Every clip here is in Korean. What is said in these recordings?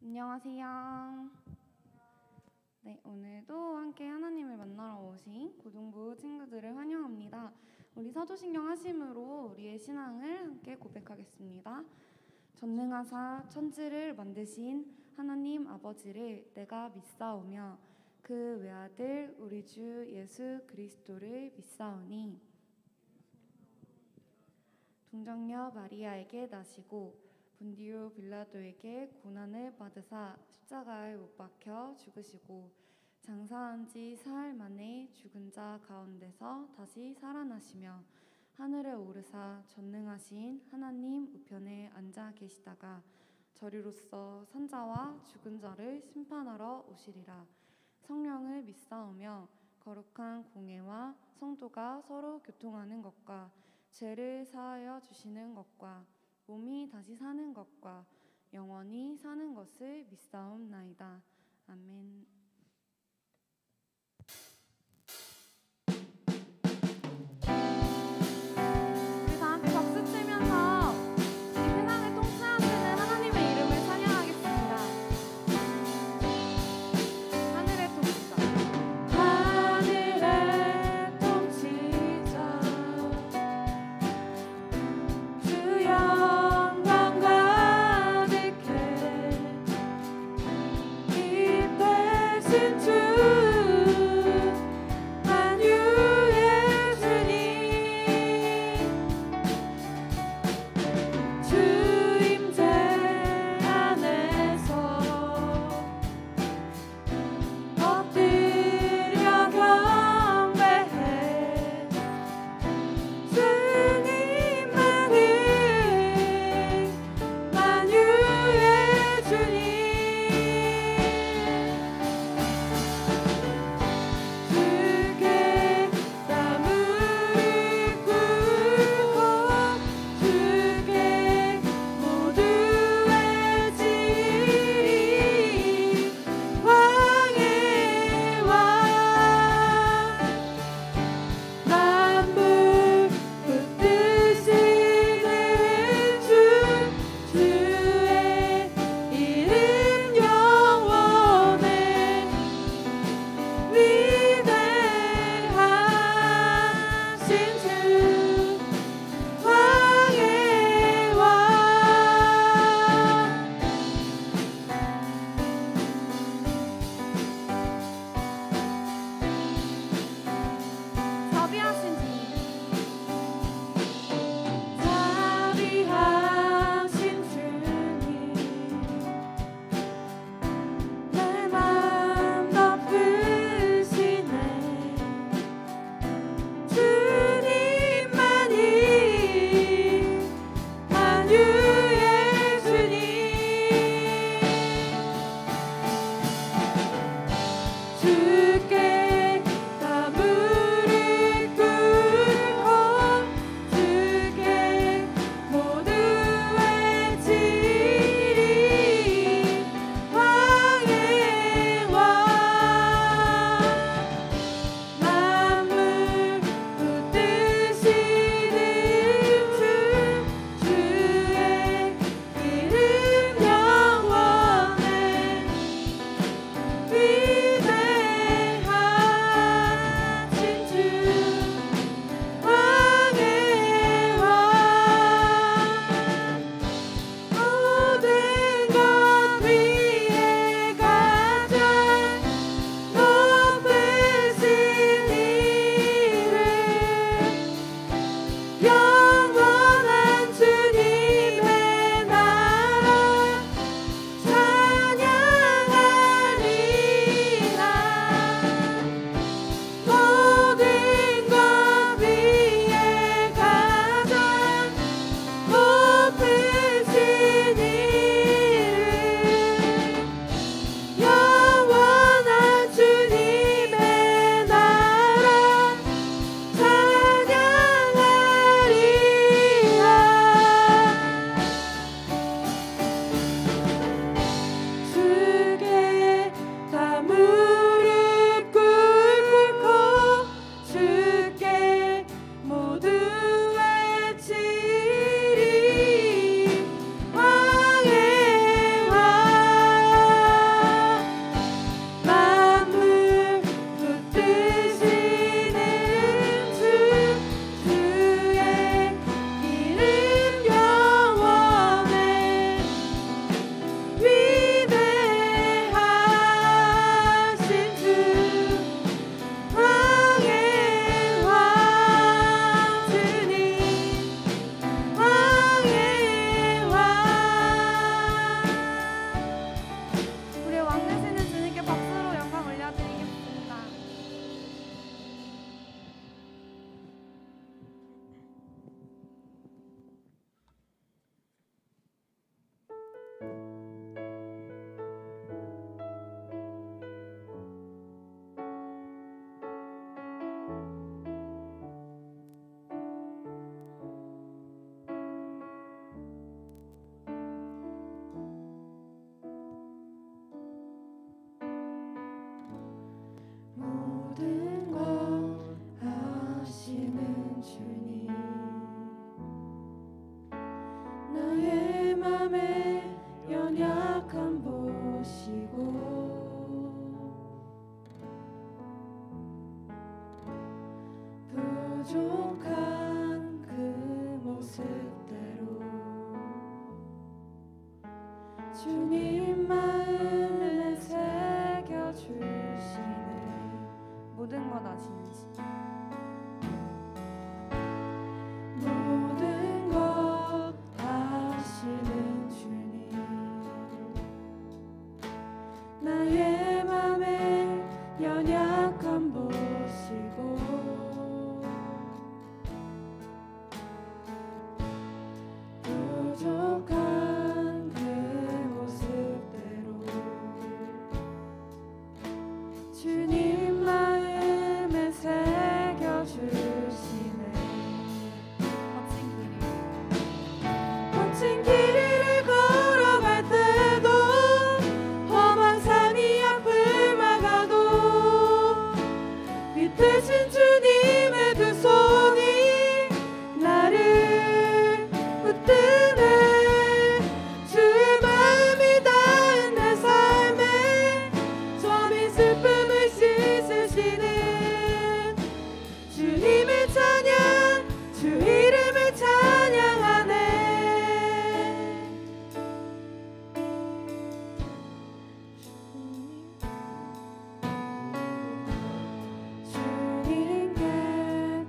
안녕하세요. 네, 오늘도 함께 하나님을 만나러 오신 고등부 친구들을 환영합니다. 우리 사도신경 하심으로 우리의 신앙을 함께 고백하겠습니다. 전능하사 천지를 만드신 하나님 아버지를 내가 믿사오며 그 외아들 우리 주 예수 그리스도를 믿사오니 동정녀 마리아에게 나시고 본디오 빌라도에게 고난을 받으사 십자가에 못 박혀 죽으시고 장사한 지 사흘 만에 죽은 자 가운데서 다시 살아나시며 하늘에 오르사 전능하신 하나님 우편에 앉아 계시다가 저리로서 산자와 죽은 자를 심판하러 오시리라. 성령을 믿사오며 거룩한 공회와 성도가 서로 교통하는 것과 죄를 사하여 주시는 것과 몸이 다시 사는 것과 영원히 사는 것을 믿사옵나이다. 아멘. 우리 다 함께 박수 치면서 이 세상을 통치하시는 하나님의 이름을 찬양하겠습니다. 하늘의 통치자, 하늘의 통치자, 주여 이 나의 맘의 연약함 보시고 부족한 그 모습대로 주님 마음에 새겨주시네. 거친 길을 걸어갈 때도 험한 산이 앞을 막아도 빛대신 주님의 두 손이 나를 붙드네. 주의 마음이 닿은 내 삶에 저미 슬픔을 씻으시는 주님의 찬양, 주 이름을 찬양하네. 주님께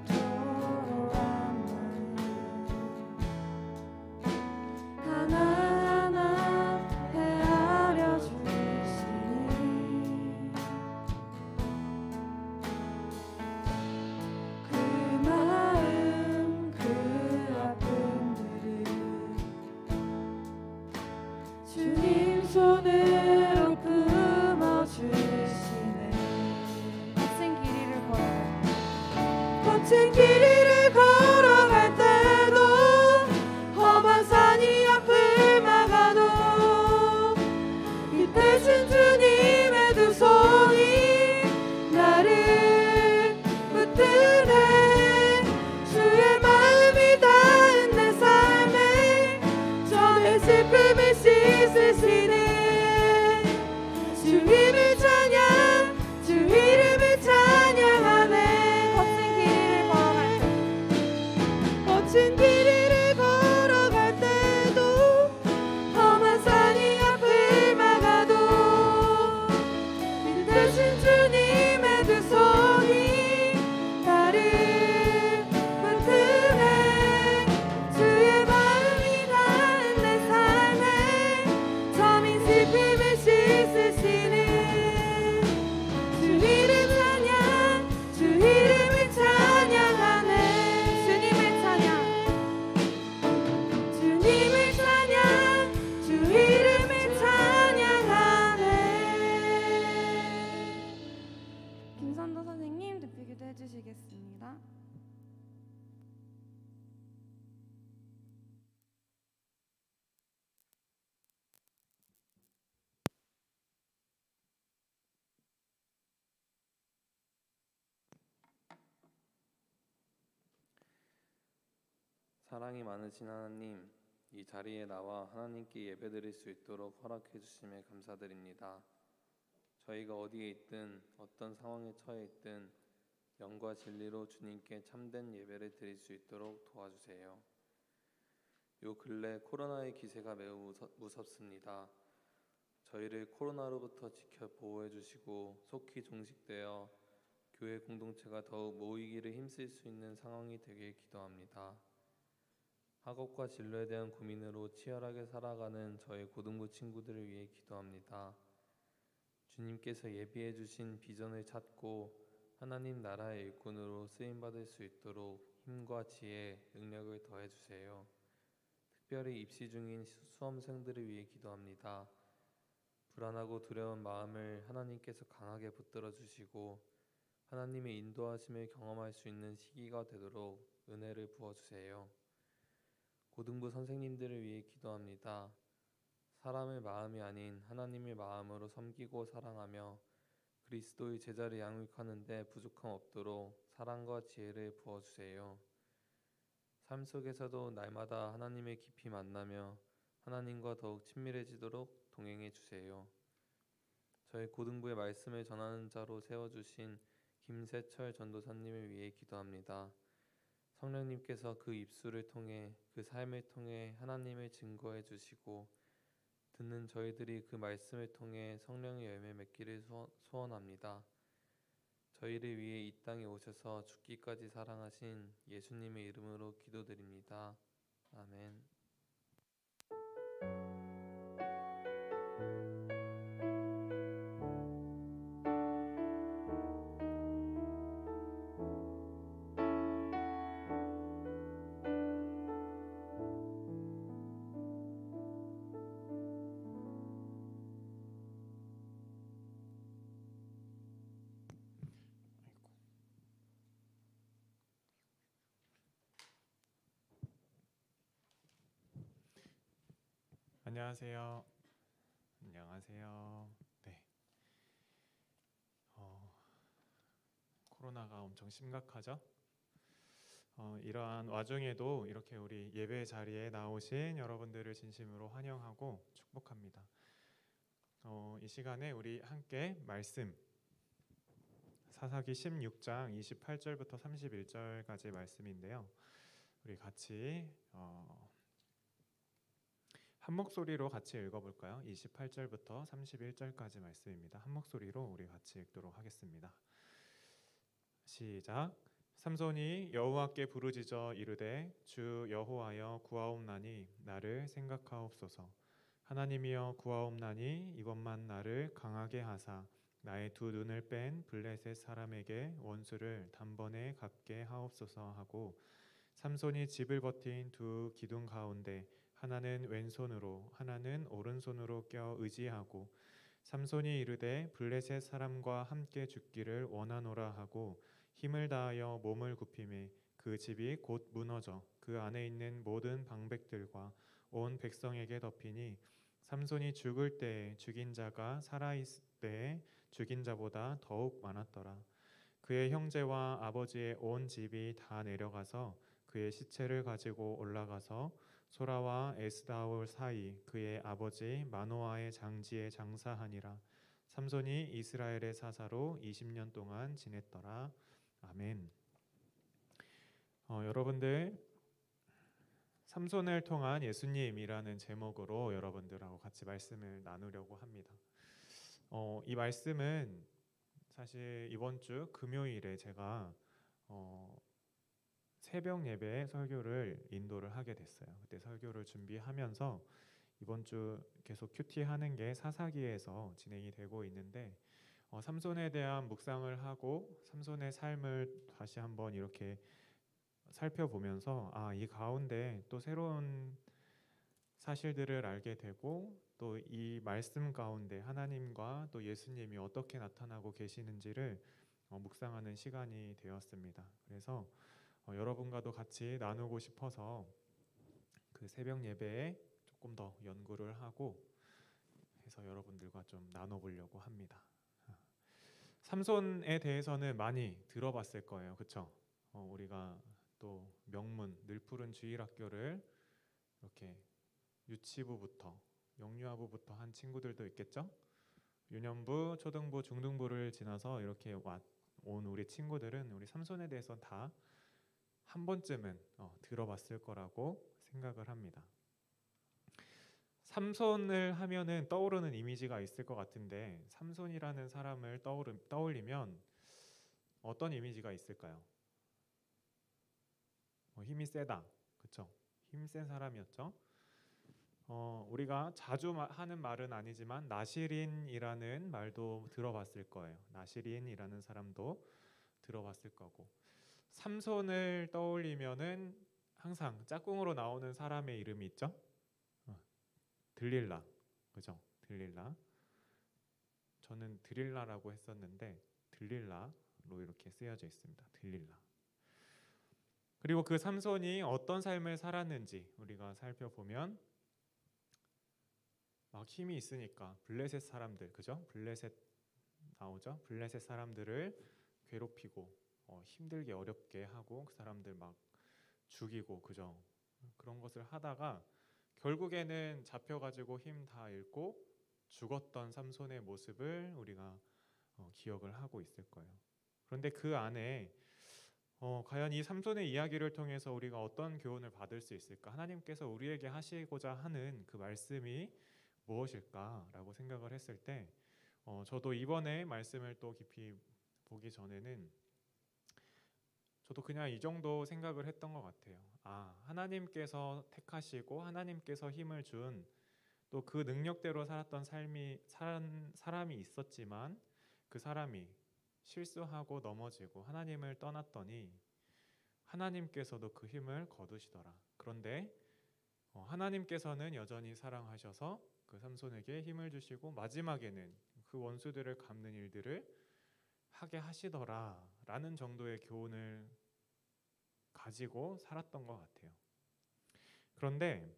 토로한 마음 하나하나 헤아려 주시니 그 마음 그 아픔들을 주님 손으로 품어주시네. 거친 길이를 걸어갈 때도 험한 산이 앞을 막아도 빛대신 주님의 두 손이 나를 붙드네. 주의 마음이 닿은 내 삶에 저의 슬픔을 씻으시네. 주님을 찬양, 주 이름을 찬양하네. 거친 길을 걸어갈 때도 험한 산이 앞을 막아도 빛대신 주님의 두 손이 나를 붙드네. 주의 마음이 닿은 내 삶에 저민 슬픔을 씻으시는 주 이름 찬양, 주 이름을 찬양하네. 주님을 찬양, 주 이름을 찬양하네. 김선도 선생님 대표 기도해 주시겠습니다. 사랑이 많으신 하나님, 이 자리에 나와 하나님께 예배드릴 수 있도록 허락해 주심에 감사드립니다. 저희가 어디에 있든 어떤 상황에 처해 있든 영과 진리로 주님께 참된 예배를 드릴 수 있도록 도와주세요. 요 근래 코로나의 기세가 매우 무섭습니다. 저희를 코로나로부터 지켜 보호해 주시고 속히 종식되어 교회 공동체가 더욱 모이기를 힘쓸 수 있는 상황이 되길 기도합니다. 학업과 진로에 대한 고민으로 치열하게 살아가는 저희 고등부 친구들을 위해 기도합니다. 주님께서 예비해 주신 비전을 찾고 하나님 나라의 일꾼으로 쓰임받을 수 있도록 힘과 지혜, 능력을 더해 주세요. 특별히 입시 중인 수험생들을 위해 기도합니다. 불안하고 두려운 마음을 하나님께서 강하게 붙들어 주시고 하나님의 인도하심을 경험할 수 있는 시기가 되도록 은혜를 부어주세요. 고등부 선생님들을 위해 기도합니다. 사람의 마음이 아닌 하나님의 마음으로 섬기고 사랑하며 그리스도의 제자를 양육하는 데 부족함 없도록 사랑과 지혜를 부어주세요. 삶 속에서도 날마다 하나님을 깊이 만나며 하나님과 더욱 친밀해지도록 동행해 주세요. 저희 고등부의 말씀을 전하는 자로 세워주신 김세철 전도사님을 위해 기도합니다. 성령님께서 그 입술을 통해 그 삶을 통해 하나님을 증거해 주시고 듣는 저희들이 그 말씀을 통해 성령의 열매 맺기를 소원합니다. 저희를 위해 이 땅에 오셔서 죽기까지 사랑하신 예수님의 이름으로 기도드립니다. 아멘. 안녕하세요. 안녕하세요. 네. 코로나가 엄청 심각하죠? 이러한 와중에도 이렇게 우리 예배 자리에 나오신 여러분들을 진심으로 환영하고 축복합니다. 이 시간에 우리 함께 말씀 사사기 16장 28절부터 31절까지 말씀인데요. 우리 같이 한 목소리로 같이 읽어볼까요? 28절부터 31절까지 말씀입니다. 한 목소리로 우리 같이 읽도록 하겠습니다. 시작. 삼손이 여호와께 부르짖어 이르되 주 여호와여 구하옵나니 나를 생각하옵소서. 하나님이여 구하옵나니 이번만 나를 강하게 하사 나의 두 눈을 뺀 블레셋 사람에게 원수를 단번에 갚게 하옵소서 하고 삼손이 집을 버틴 두 기둥 가운데 하나는 왼손으로 하나는 오른손으로 껴 의지하고 삼손이 이르되 블레셋 사람과 함께 죽기를 원하노라 하고 힘을 다하여 몸을 굽히매 그 집이 곧 무너져 그 안에 있는 모든 방백들과 온 백성에게 덮이니 삼손이 죽을 때에 죽인 자가 살아있을 때에 죽인 자보다 더욱 많았더라. 그의 형제와 아버지의 온 집이 다 내려가서 그의 시체를 가지고 올라가서 소라와 에스다올 사이 그의 아버지 마노아의 장지에 장사하니라. 삼손이 이스라엘의 사사로 20년 동안 지냈더라. 아멘. 여러분들 삼손을 통한 예수님이라는 제목으로 여러분들하고 같이 말씀을 나누려고 합니다. 이 말씀은 사실 이번 주 금요일에 제가 새벽 예배에 설교를 인도를 하게 됐어요. 그때 설교를 준비하면서 이번 주 계속 큐티하는 게 사사기에서 진행이 되고 있는데 삼손에 대한 묵상을 하고 삼손의 삶을 다시 한번 이렇게 살펴보면서 이 가운데 또 새로운 사실들을 알게 되고 또 이 말씀 가운데 하나님과 또 예수님이 어떻게 나타나고 계시는지를 묵상하는 시간이 되었습니다. 그래서 여러분과도 같이 나누고 싶어서 그 새벽 예배에 조금 더 연구를 하고 해서 여러분들과 좀 나눠보려고 합니다. 삼손에 대해서는 많이 들어봤을 거예요. 그렇죠? 우리가 또 명문 늘푸른 주일학교를 이렇게 유치부부터 영유아부부터 한 친구들도 있겠죠? 유년부, 초등부, 중등부를 지나서 이렇게 온 우리 친구들은 우리 삼손에 대해서 다 한 번쯤은 들어봤을 거라고 생각을 합니다. 삼손을 하면은 떠오르는 이미지가 있을 것 같은데 삼손이라는 사람을 떠올리면 어떤 이미지가 있을까요? 힘이 세다, 그렇죠? 힘센 사람이었죠. 우리가 자주 하는 말은 아니지만 나시린이라는 말도 들어봤을 거예요. 나시린이라는 사람도 들어봤을 거고 삼손을 떠올리면은 항상 짝꿍으로 나오는 사람의 이름이 있죠. 들릴라, 그죠? 들릴라. 저는 드릴라라고 했었는데 들릴라로 이렇게 쓰여져 있습니다. 들릴라. 그리고 그 삼손이 어떤 삶을 살았는지 우리가 살펴보면 막 힘이 있으니까 블레셋 사람들, 그죠? 블레셋 나오죠? 블레셋 사람들을 괴롭히고 힘들게 어렵게 하고 그 사람들 막 죽이고, 그죠? 그런 것을 하다가 결국에는 잡혀가지고 힘 다 잃고 죽었던 삼손의 모습을 우리가 기억을 하고 있을 거예요. 그런데 그 안에 과연 이 삼손의 이야기를 통해서 우리가 어떤 교훈을 받을 수 있을까? 하나님께서 우리에게 하시고자 하는 그 말씀이 무엇일까라고 생각을 했을 때 저도 이번에 말씀을 또 깊이 보기 전에는 저도 그냥 이 정도 생각을 했던 것 같아요. 하나님께서 택하시고 하나님께서 힘을 준 또 그 능력대로 살았던 사람이 있었지만 그 사람이 실수하고 넘어지고 하나님을 떠났더니 하나님께서도 그 힘을 거두시더라. 그런데 하나님께서는 여전히 사랑하셔서 그 삼손에게 힘을 주시고 마지막에는 그 원수들을 갚는 일들을 하게 하시더라 라는 정도의 교훈을 가지고 살았던 것 같아요. 그런데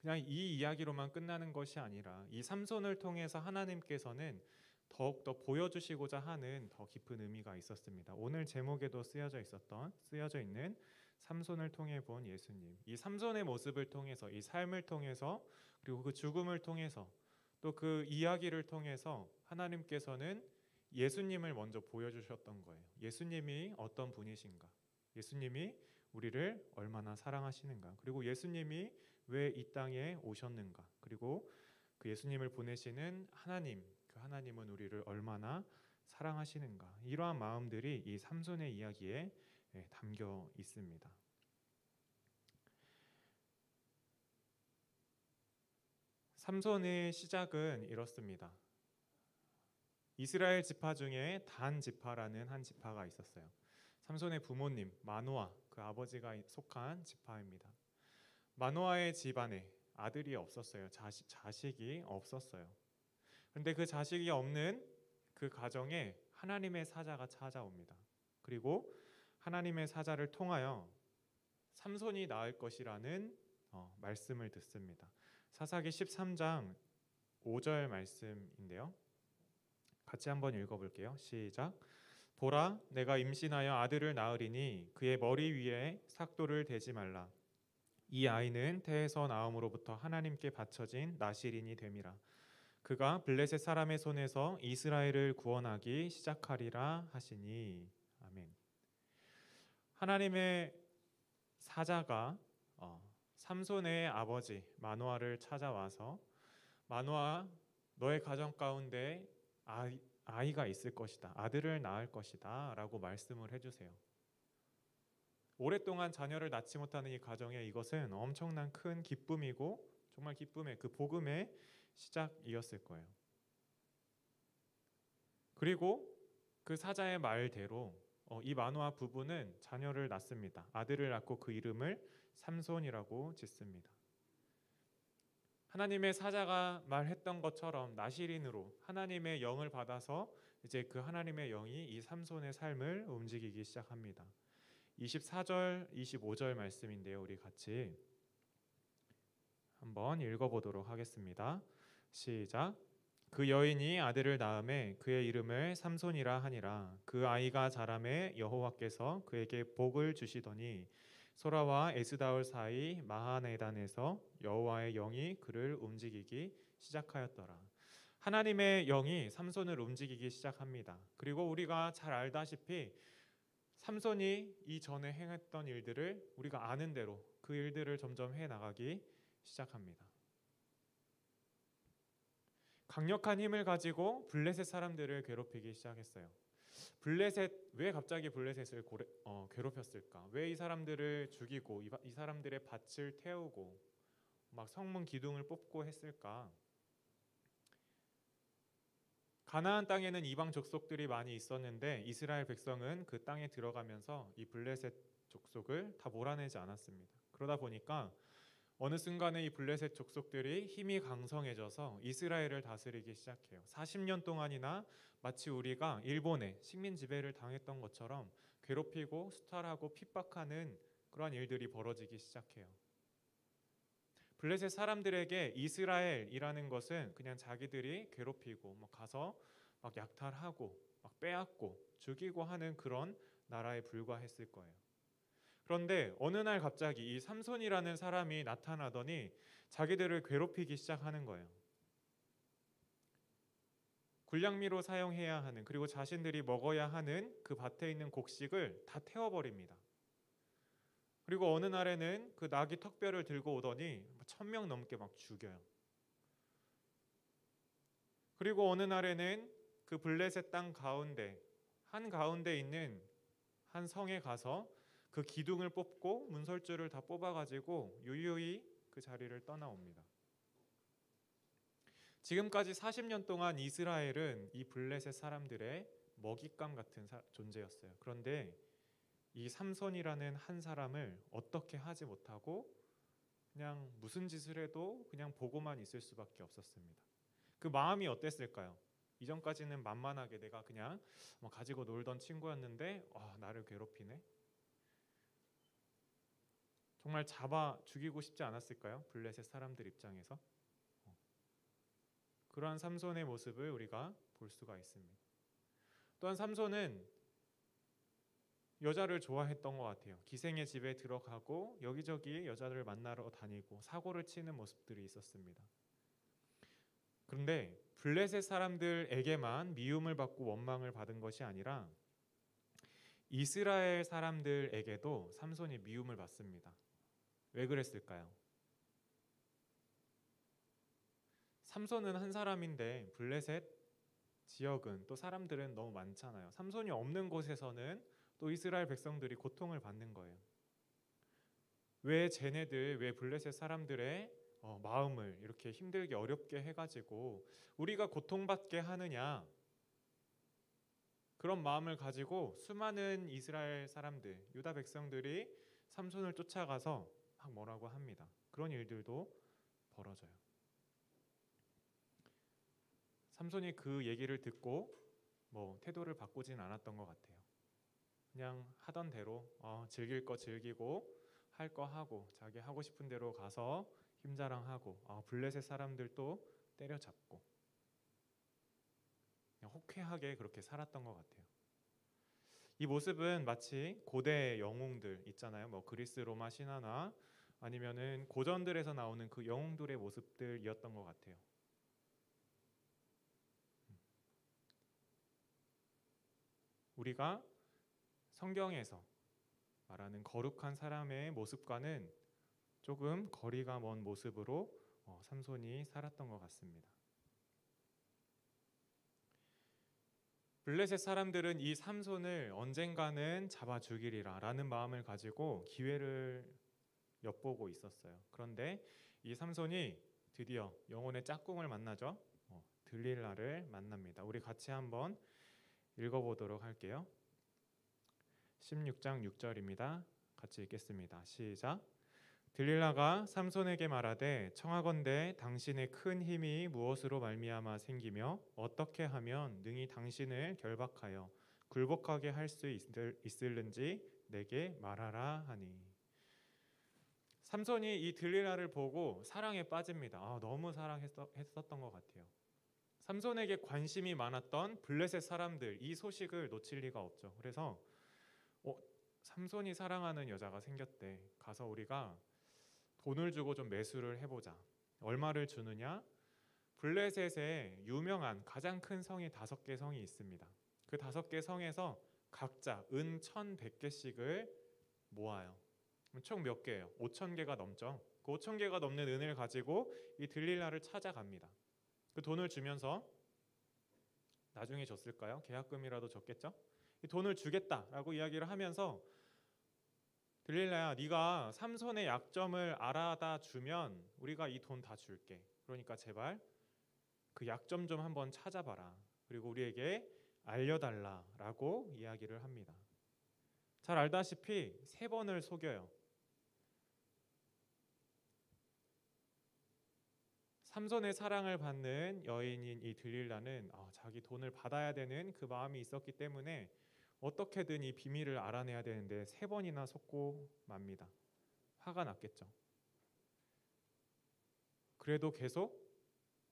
그냥 이 이야기로만 끝나는 것이 아니라 이 삼손을 통해서 하나님께서는 더욱더 보여주시고자 하는 더 깊은 의미가 있었습니다. 오늘 제목에도 쓰여져 있는 삼손을 통해 본 예수님. 이 삼손의 모습을 통해서, 이 삶을 통해서, 그리고 그 죽음을 통해서, 또 그 이야기를 통해서 하나님께서는 예수님을 먼저 보여주셨던 거예요. 예수님이 어떤 분이신가, 예수님이 우리를 얼마나 사랑하시는가, 그리고 예수님이 왜 이 땅에 오셨는가, 그리고 그 예수님을 보내시는 하나님, 그 하나님은 우리를 얼마나 사랑하시는가, 이러한 마음들이 이 삼손의 이야기에 담겨 있습니다. 삼손의 시작은 이렇습니다. 이스라엘 지파 중에 단 지파라는 한 지파가 있었어요. 삼손의 부모님 마노아, 그 아버지가 속한 지파입니다. 마노아의 집안에 아들이 없었어요. 자식이 없었어요. 그런데 그 자식이 없는 그 가정에 하나님의 사자가 찾아옵니다. 그리고 하나님의 사자를 통하여 삼손이 낳을 것이라는 말씀을 듣습니다. 사사기 13장 5절 말씀인데요. 같이 한번 읽어볼게요. 시작. 보라, 내가 임신하여 아들을 낳으리니 그의 머리 위에 삭도를 대지 말라. 이 아이는 태에서 나옴으로부터 하나님께 바쳐진 나실인이 됨이라. 그가 블레셋 사람의 손에서 이스라엘을 구원하기 시작하리라 하시니. 아멘. 하나님의 사자가 삼손의 아버지 마노아를 찾아와서, 마노아, 너의 가정 가운데 아이가 있을 것이다, 아들을 낳을 것이다 라고 말씀을 해주세요. 오랫동안 자녀를 낳지 못하는 이 가정에 이것은 엄청난 큰 기쁨이고 정말 기쁨의, 그 복음의 시작이었을 거예요. 그리고 그 사자의 말대로 이 마노아 부부는 자녀를 낳습니다. 아들을 낳고 그 이름을 삼손이라고 짓습니다. 하나님의 사자가 말했던 것처럼 나실인으로 하나님의 영을 받아서 이제 그 하나님의 영이 이 삼손의 삶을 움직이기 시작합니다. 24절, 25절 말씀인데요. 우리 같이 한번 읽어보도록 하겠습니다. 시작. 그 여인이 아들을 낳음에 그의 이름을 삼손이라 하니라. 그 아이가 자라매 여호와께서 그에게 복을 주시더니 소라와 에스다올 사이 마하네단에서 여호와의 영이 그를 움직이기 시작하였더라. 하나님의 영이 삼손을 움직이기 시작합니다. 그리고 우리가 잘 알다시피 삼손이 이전에 행했던 일들을 우리가 아는 대로 그 일들을 점점 해나가기 시작합니다. 강력한 힘을 가지고 블레셋 사람들을 괴롭히기 시작했어요. 왜 갑자기 블레셋을 괴롭혔을까? 왜 이 사람들을 죽이고 이 사람들의 밭을 태우고 막 성문 기둥을 뽑고 했을까? 가나안 땅에는 이방 족속들이 많이 있었는데 이스라엘 백성은 그 땅에 들어가면서 이 블레셋 족속을 다 몰아내지 않았습니다. 그러다 보니까 어느 순간에 이 블레셋 족속들이 힘이 강성해져서 이스라엘을 다스리기 시작해요. 40년 동안이나 마치 우리가 일본에 식민 지배를 당했던 것처럼 괴롭히고 수탈하고 핍박하는 그러한 일들이 벌어지기 시작해요. 블레셋 사람들에게 이스라엘이라는 것은 그냥 자기들이 괴롭히고 가서 막 약탈하고 막 빼앗고 죽이고 하는 그런 나라에 불과했을 거예요. 그런데 어느 날 갑자기 이 삼손이라는 사람이 나타나더니 자기들을 괴롭히기 시작하는 거예요. 굴량미로 사용해야 하는, 그리고 자신들이 먹어야 하는 그 밭에 있는 곡식을 다 태워버립니다. 그리고 어느 날에는 그 나귀 턱뼈를 들고 오더니 1000명 넘게 막 죽여요. 그리고 어느 날에는 그 블레셋 땅 가운데 한가운데 있는 한 성에 가서 그 기둥을 뽑고 문설주를 다 뽑아가지고 유유히 그 자리를 떠나옵니다. 지금까지 40년 동안 이스라엘은 이 블레셋 사람들의 먹잇감 같은 존재였어요. 그런데 이 삼손이라는 한 사람을 어떻게 하지 못하고 그냥 무슨 짓을 해도 그냥 보고만 있을 수밖에 없었습니다. 그 마음이 어땠을까요? 이전까지는 만만하게 내가 그냥 가지고 놀던 친구였는데 나를 괴롭히네. 정말 잡아 죽이고 싶지 않았을까요? 블레셋 사람들 입장에서. 그러한 삼손의 모습을 우리가 볼 수가 있습니다. 또한 삼손은 여자를 좋아했던 것 같아요. 기생의 집에 들어가고 여기저기 여자를 만나러 다니고 사고를 치는 모습들이 있었습니다. 그런데 블레셋 사람들에게만 미움을 받고 원망을 받은 것이 아니라 이스라엘 사람들에게도 삼손이 미움을 받습니다. 왜 그랬을까요? 삼손은 한 사람인데 블레셋 지역은 또 사람들은 너무 많잖아요. 삼손이 없는 곳에서는 또 이스라엘 백성들이 고통을 받는 거예요. 왜 블레셋 사람들의 마음을 이렇게 힘들게 어렵게 해가지고 우리가 고통받게 하느냐, 그런 마음을 가지고 수많은 이스라엘 사람들, 유다 백성들이 삼손을 쫓아가서 막 뭐라고 합니다. 그런 일들도 벌어져요. 삼손이 그 얘기를 듣고 태도를 바꾸진 않았던 것 같아요. 그냥 하던 대로 즐길 거 즐기고 할 거 하고 자기 하고 싶은 대로 가서 힘자랑하고 블레셋 사람들도 때려잡고 그냥 호쾌하게 그렇게 살았던 것 같아요. 이 모습은 마치 고대 영웅들 있잖아요. 그리스 로마 신화나 아니면은 고전들에서 나오는 그 영웅들의 모습들이었던 것 같아요. 우리가 성경에서 말하는 거룩한 사람의 모습과는 조금 거리가 먼 모습으로 삼손이 살았던 것 같습니다. 블레셋 사람들은 이 삼손을 언젠가는 잡아 죽이리라 라는 마음을 가지고 기회를 엿보고 있었어요. 그런데 이 삼손이 드디어 영혼의 짝꿍을 만나죠. 들릴라를 만납니다. 우리 같이 한번 읽어보도록 할게요. 16장 6절입니다. 같이 읽겠습니다. 시작. 들릴라가 삼손에게 말하되 청하건대 당신의 큰 힘이 무엇으로 말미암아 생기며 어떻게 하면 능히 당신을 결박하여 굴복하게 할 수 있을는지 내게 말하라 하니. 삼손이 이 들릴라를 보고 사랑에 빠집니다. 너무 사랑했었던 것 같아요. 삼손에게 관심이 많았던 블레셋 사람들, 이 소식을 놓칠 리가 없죠. 그래서 삼손이 사랑하는 여자가 생겼대. 가서 우리가 돈을 주고 좀 매수를 해보자. 얼마를 주느냐? 블레셋에 유명한 가장 큰 성이 5개 성이 있습니다. 그 5개 성에서 각자 은 1,100개씩을 모아요. 총 몇 개예요? 5,000개가 넘죠. 그 5,000개가 넘는 은을 가지고 이 들릴라를 찾아갑니다. 그 돈을 주면서 나중에 줬을까요? 계약금이라도 줬겠죠? 이 돈을 주겠다라고 이야기를 하면서 들릴라야, 네가 삼손의 약점을 알아다 주면 우리가 이 돈 다 줄게. 그러니까 제발 그 약점 좀 한번 찾아봐라. 그리고 우리에게 알려달라라고 이야기를 합니다. 잘 알다시피 3번을 속여요. 삼손의 사랑을 받는 여인인 이 들릴라는 자기 돈을 받아야 되는 그 마음이 있었기 때문에 어떻게든 이 비밀을 알아내야 되는데 3번이나 속고 맙니다. 화가 났겠죠. 그래도 계속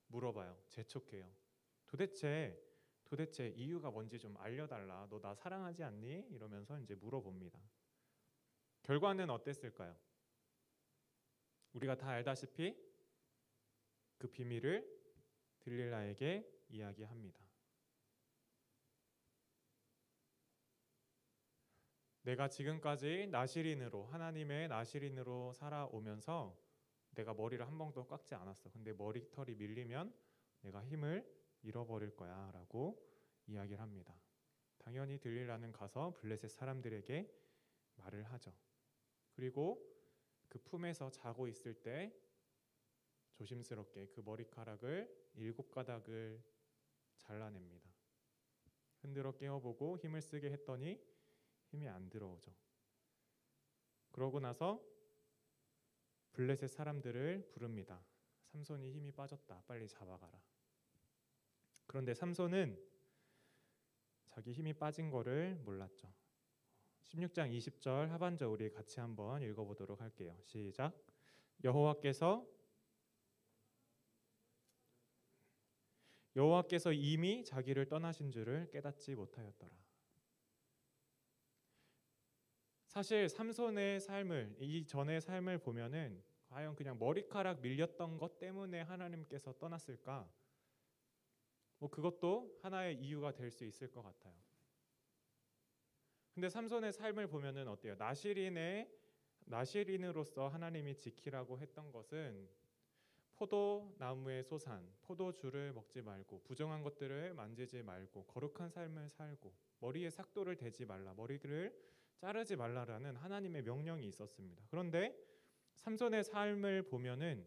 물어봐요. 재촉해요. 도대체 이유가 뭔지 좀 알려달라. 너 나 사랑하지 않니? 이러면서 이제 물어봅니다. 결과는 어땠을까요? 우리가 다 알다시피 그 비밀을 들릴라에게 이야기합니다. 내가 지금까지 나시린으로, 하나님의 나시린으로 살아오면서 내가 머리를 한 번도 깎지 않았어. 근데 머리털이 밀리면 내가 힘을 잃어버릴 거야 라고 이야기를 합니다. 당연히 들릴라는 가서 블레셋 사람들에게 말을 하죠. 그리고 그 품에서 자고 있을 때 조심스럽게 그 머리카락을 7가닥을 잘라냅니다. 흔들어 깨워보고 힘을 쓰게 했더니 힘이 안 들어오죠. 그러고 나서 블레셋 사람들을 부릅니다. 삼손이 힘이 빠졌다. 빨리 잡아가라. 그런데 삼손은 자기 힘이 빠진 거를 몰랐죠. 16장 20절 하반절 우리 같이 한번 읽어보도록 할게요. 시작. 여호와께서 이미 자기를 떠나신 줄을 깨닫지 못하였더라. 사실 삼손의 삶을, 이전의 삶을 보면은 과연 그냥 머리카락 밀렸던 것 때문에 하나님께서 떠났을까? 그것도 하나의 이유가 될 수 있을 것 같아요. 근데 삼손의 삶을 보면은 어때요? 나실인으로서 하나님이 지키라고 했던 것은 포도나무의 소산, 포도주를 먹지 말고, 부정한 것들을 만지지 말고, 거룩한 삶을 살고, 머리에 삭도를 대지 말라, 머리를 자르지 말라라는 하나님의 명령이 있었습니다. 그런데 삼손의 삶을 보면은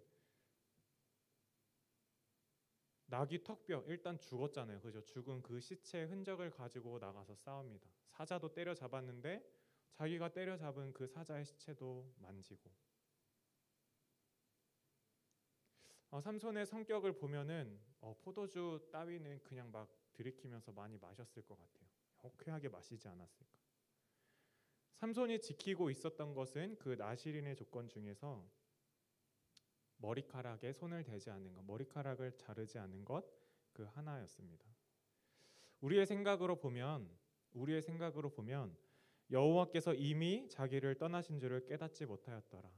나귀 턱뼈 일단 죽었잖아요. 그죠? 죽은 그 시체의 흔적을 가지고 나가서 싸웁니다. 사자도 때려 잡았는데 자기가 때려 잡은 그 사자의 시체도 만지고. 삼손의 성격을 보면은 포도주 따위는 그냥 막 들이키면서 많이 마셨을 것 같아요. 호쾌하게 마시지 않았을까. 삼손이 지키고 있었던 것은 그 나실인의 조건 중에서 머리카락에 손을 대지 않는 것, 머리카락을 자르지 않는 것, 그 하나였습니다. 우리의 생각으로 보면 여호와께서 이미 자기를 떠나신 줄을 깨닫지 못하였더라.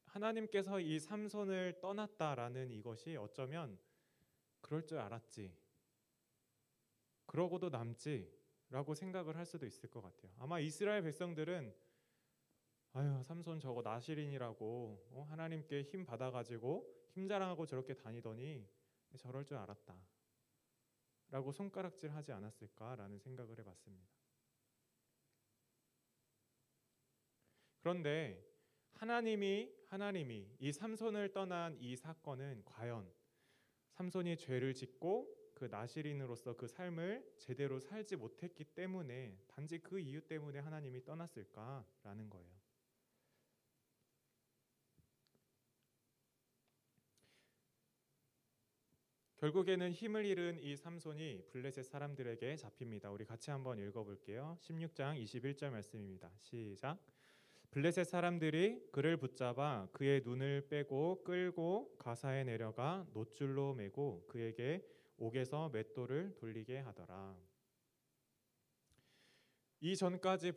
하나님께서 이 삼손을 떠났다라는 이것이 어쩌면 그럴 줄 알았지, 그러고도 남지라고 생각을 할 수도 있을 것 같아요. 아마 이스라엘 백성들은 아유, 삼손 저거 나실인이라고 하나님께 힘 받아가지고 힘자랑하고 저렇게 다니더니 저럴 줄 알았다 라고 손가락질 하지 않았을까라는 생각을 해봤습니다. 그런데 하나님이 이 삼손을 떠난 이 사건은 과연 삼손이 죄를 짓고 그 나실인으로서 그 삶을 제대로 살지 못했기 때문에, 단지 그 이유 때문에 하나님이 떠났을까라는 거예요. 결국에는 힘을 잃은 이 삼손이 블레셋 사람들에게 잡힙니다. 우리 같이 한번 읽어볼게요. 16장 21절 말씀입니다. 시작. 블레셋 사람들이 그를 붙잡아 그의 눈을 빼고 끌고 가사에 내려가 놋줄로 매고 그에게 옥에서 맷돌을 돌리게 하더라. 이전까지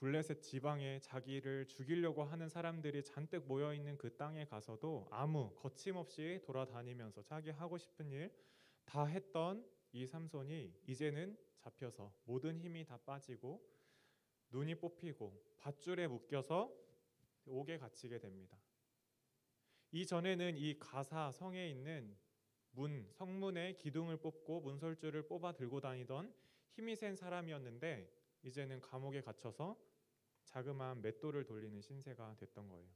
블레셋 지방에 자기를 죽이려고 하는 사람들이 잔뜩 모여있는 그 땅에 가서도 아무 거침없이 돌아다니면서 자기 하고 싶은 일 다 했던 이 삼손이 이제는 잡혀서 모든 힘이 다 빠지고 눈이 뽑히고 밧줄에 묶여서 옥에 갇히게 됩니다. 이전에는 이 가사 성에 있는 성문에 기둥을 뽑고 문설주를 뽑아 들고 다니던 힘이 센 사람이었는데 이제는 감옥에 갇혀서 자그마한 맷돌을 돌리는 신세가 됐던 거예요.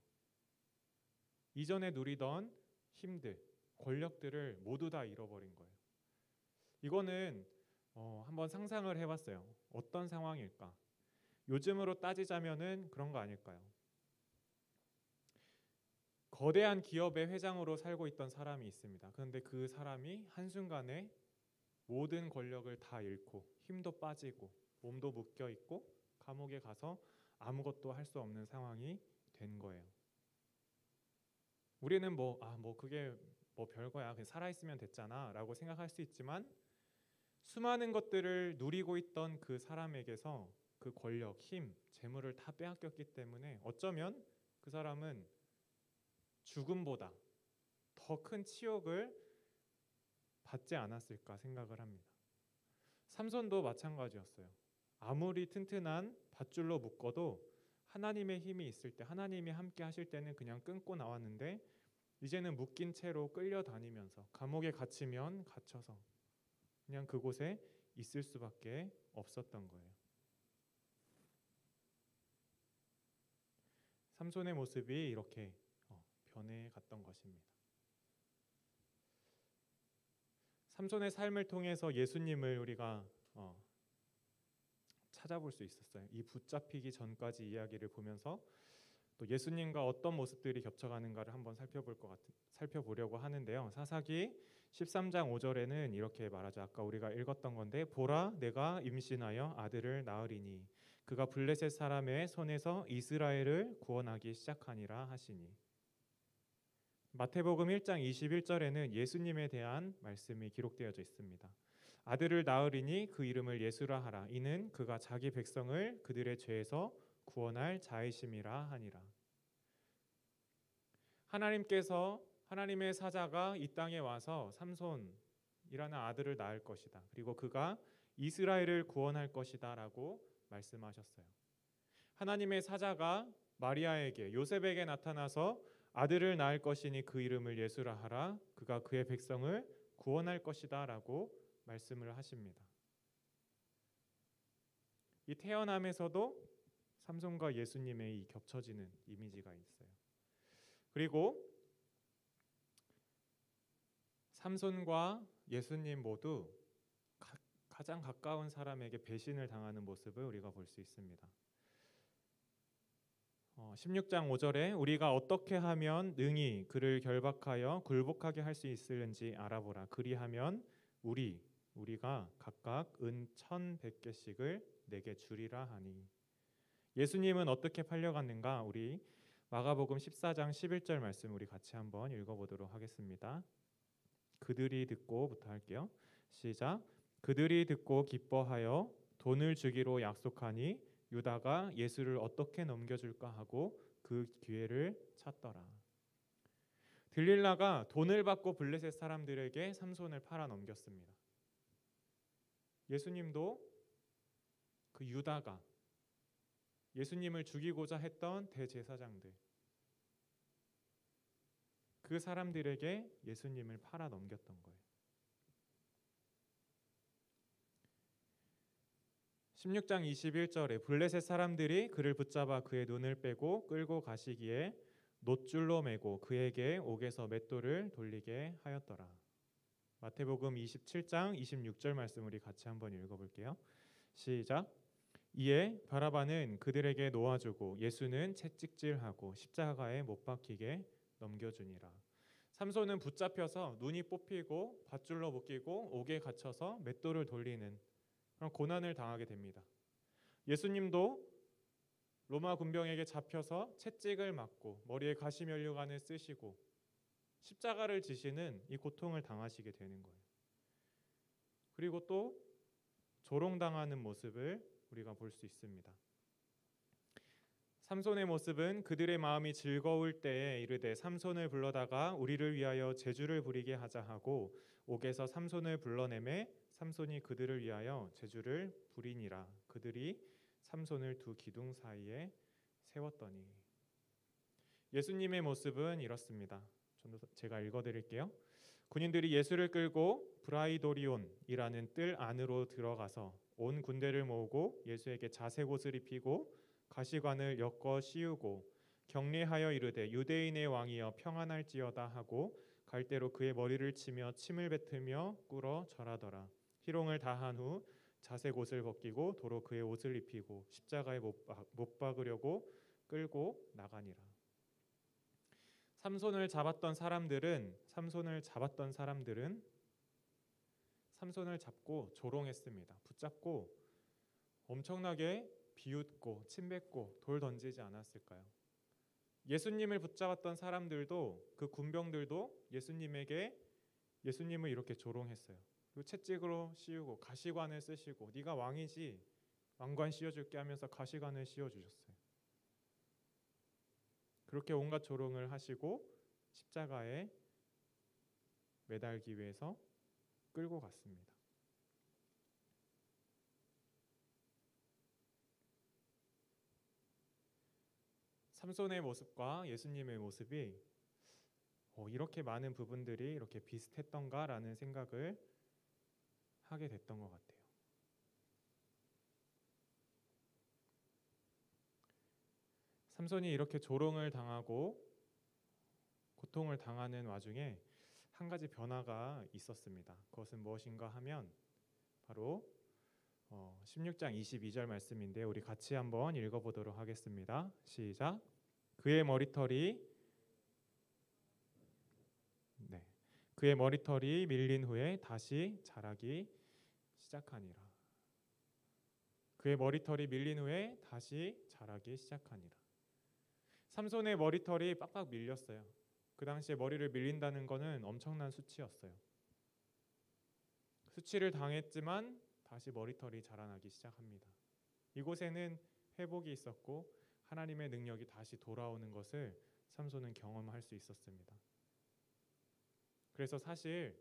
이전에 누리던 힘들, 권력들을 모두 다 잃어버린 거예요. 이거는 한번 상상을 해봤어요. 어떤 상황일까? 요즘으로 따지자면은 그런 거 아닐까요? 거대한 기업의 회장으로 살고 있던 사람이 있습니다. 그런데 그 사람이 한순간에 모든 권력을 다 잃고 힘도 빠지고 몸도 묶여 있고 감옥에 가서 아무것도 할 수 없는 상황이 된 거예요. 우리는 그게 별거야, 그냥 살아있으면 됐잖아 라고 생각할 수 있지만, 수많은 것들을 누리고 있던 그 사람에게서 그 권력, 힘, 재물을 다 빼앗겼기 때문에 어쩌면 그 사람은 죽음보다 더 큰 치욕을 받지 않았을까 생각을 합니다. 삼손도 마찬가지였어요. 아무리 튼튼한 밧줄로 묶어도 하나님의 힘이 있을 때, 하나님이 함께 하실 때는 그냥 끊고 나왔는데 이제는 묶인 채로 끌려다니면서 감옥에 갇히면 갇혀서 그냥 그곳에 있을 수밖에 없었던 거예요. 삼손의 모습이 이렇게 변해갔던 것입니다. 삼손의 삶을 통해서 예수님을 우리가 찾아볼 수 있었어요. 이 붙잡히기 전까지 이야기를 보면서 또 예수님과 어떤 모습들이 겹쳐가는가를 한번 살펴보려고 하는데요. 사사기 13장 5절에는 이렇게 말하죠. 아까 우리가 읽었던 건데, 보라, 내가 임신하여 아들을 낳으리니 그가 블레셋 사람의 손에서 이스라엘을 구원하기 시작하니라 하시니. 마태복음 1장 21절에는 예수님에 대한 말씀이 기록되어져 있습니다. 아들을 낳으리니 그 이름을 예수라 하라. 이는 그가 자기 백성을 그들의 죄에서 구원할 자이심이라 하니라. 하나님의 사자가 이 땅에 와서 삼손이라는 아들을 낳을 것이다. 그리고 그가 이스라엘을 구원할 것이다 라고 말씀하셨어요. 하나님의 사자가 마리아에게, 요셉에게 나타나서 아들을 낳을 것이니 그 이름을 예수라 하라. 그가 그의 백성을 구원할 것이다 라고 말씀을 하십니다. 이 태어남에서도 삼손과 예수님의 이 겹쳐지는 이미지가 있어요. 그리고 삼손과 예수님 모두 가장 가까운 사람에게 배신을 당하는 모습을 우리가 볼 수 있습니다. 16장 5절에 우리가 어떻게 하면 능히 그를 결박하여 굴복하게 할 수 있을는지 알아보라. 그리하면 우리가 각각 은 1,100개씩을 내게 주리라 하니. 예수님은 어떻게 팔려갔는가? 우리 마가복음 14장 11절 말씀 우리 같이 한번 읽어보도록 하겠습니다. 그들이 듣고부터 할게요. 시작. 그들이 듣고 기뻐하여 돈을 주기로 약속하니 유다가 예수를 어떻게 넘겨줄까 하고 그 기회를 찾더라. 들릴라가 돈을 받고 블레셋 사람들에게 삼손을 팔아 넘겼습니다. 예수님도 그 유다가 예수님을 죽이고자 했던 대제사장들, 그 사람들에게 예수님을 팔아 넘겼던 거예요. 16장 21절에 블레셋 사람들이 그를 붙잡아 그의 눈을 빼고 끌고 가시기에 놋줄로 매고 그에게 옥에서 맷돌을 돌리게 하였더라. 마태복음 27장 26절 말씀 우리 같이 한번 읽어볼게요. 시작. 이에 바라바는 그들에게 놓아주고 예수는 채찍질하고 십자가에 못 박히게 넘겨주니라. 삼손은 붙잡혀서 눈이 뽑히고 밧줄로 묶이고 옥에 갇혀서 맷돌을 돌리는 그런 고난을 당하게 됩니다. 예수님도 로마 군병에게 잡혀서 채찍을 맞고 머리에 가시면류관을 쓰시고 십자가를 지시는 이 고통을 당하시게 되는 거예요. 그리고 또 조롱당하는 모습을 우리가 볼 수 있습니다. 삼손의 모습은 그들의 마음이 즐거울 때에 이르되 삼손을 불러다가 우리를 위하여 제주를 부리게 하자 하고 옥에서 삼손을 불러내매 삼손이 그들을 위하여 제주를 부리니라. 그들이 삼손을 두 기둥 사이에 세웠더니. 예수님의 모습은 이렇습니다. 제가 읽어드릴게요. 군인들이 예수를 끌고 브라이도리온이라는 뜰 안으로 들어가서 온 군대를 모으고 예수에게 자색 옷을 입히고 가시관을 엮어 씌우고 격리하여 이르되 유대인의 왕이여 평안할지어다 하고 갈대로 그의 머리를 치며 침을 뱉으며 꿇어 절하더라. 희롱을 다한 후 자색 옷을 벗기고 도로 그의 옷을 입히고 십자가에 못 박으려고 끌고 나가니라. 삼손을 잡았던 사람들은 삼손을 잡고 조롱했습니다. 붙잡고 엄청나게 비웃고 침뱉고 돌 던지지 않았을까요? 예수님을 붙잡았던 사람들도, 그 군병들도 예수님을 이렇게 조롱했어요. 그리고 채찍으로 씌우고 가시관을 쓰시고 네가 왕이지 왕관 씌워줄게 하면서 가시관을 씌워주셨어요. 그렇게 온갖 조롱을 하시고 십자가에 매달기 위해서 끌고 갔습니다. 삼손의 모습과 예수님의 모습이 이렇게 많은 부분들이 이렇게 비슷했던가라는 생각을 하게 됐던 것 같아요. 삼손이 이렇게 조롱을 당하고 고통을 당하는 와중에 한 가지 변화가 있었습니다. 그것은 무엇인가 하면 바로 16장 22절 말씀인데 우리 같이 한번 읽어보도록 하겠습니다. 시작. 그의 머리털이 밀린 후에 다시 자라기 시작하니라. 그의 머리털이 밀린 후에 다시 자라기 시작하니라. 삼손의 머리털이 빡빡 밀렸어요. 그 당시에 머리를 밀린다는 것은 엄청난 수치였어요. 수치를 당했지만 다시 머리털이 자라나기 시작합니다. 이곳에는 회복이 있었고 하나님의 능력이 다시 돌아오는 것을 삼손은 경험할 수 있었습니다. 그래서 사실